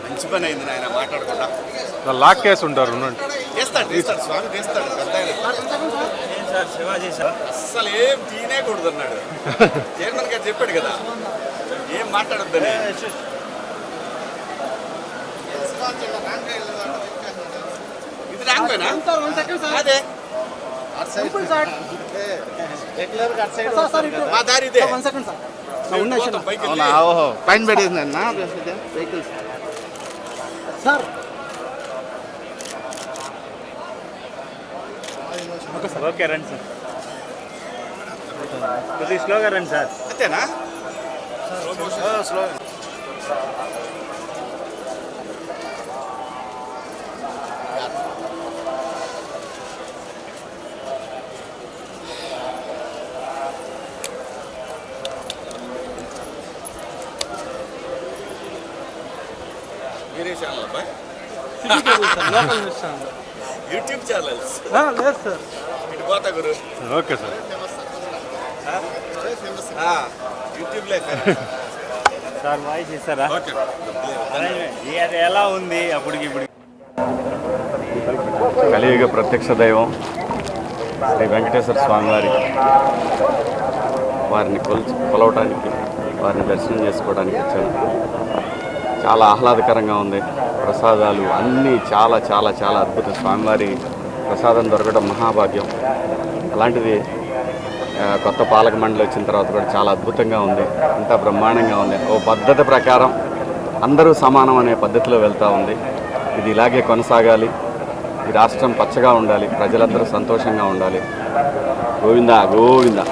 మంచి పని అయింది నాయన మాట్లాడకుండా. లాక్ కేసు ఉంటారు. చేస్తాడు స్వామి చేస్తాడు. అస్సలు ఏం తీనేకూడదు అన్నాడు చైర్మన్ గారు, చెప్పాడు కదా ఏం మాట్లాడొద్దని. ఇది రాకపోయినా అదే మా దారి ఇదే. పైన పెట్టేసింది అన్న వెహికల్స్ సార్. ఓకే రండి సార్, కొద్దిగా స్లోగా రండి సార్. అంతేనా? స్లో వేరే ఛానల్ అబ్బాయి, యూట్యూబ్ ఛానల్స్ లేదు సార్. ఇటు పోతా గురు. Okay sir. యూట్యూబ్లో సార్ వాయిస్ ఇస్తారా? ఓకే. అది ఎలా ఉంది అప్పటికి ఇప్పుడు? కలియుగ ప్రత్యక్ష దైవం శ్రీ వెంకటేశ్వర స్వామివారి వారిని కొలవటానికి, వారిని దర్శనం చేసుకోవడానికి వచ్చాను. చాలా ఆహ్లాదకరంగా ఉంది. ప్రసాదాలు అన్నీ చాలా చాలా చాలా అద్భుతం. స్వామివారి ప్రసాదం దొరకడం మహాభాగ్యం. అలాంటిది కొత్త పాలక మండలి వచ్చిన తర్వాత కూడా చాలా అద్భుతంగా ఉంది. అంతా బ్రహ్మాండంగా ఉంది. ఓ పద్ధతి ప్రకారం అందరూ సమానం అనే పద్ధతిలో వెళ్తూ ఉంది. ఇది ఇలాగే కొనసాగాలి. ఈ రాష్ట్రం పచ్చగా ఉండాలి. ప్రజలందరూ సంతోషంగా ఉండాలి. గోవిందా గోవిందా.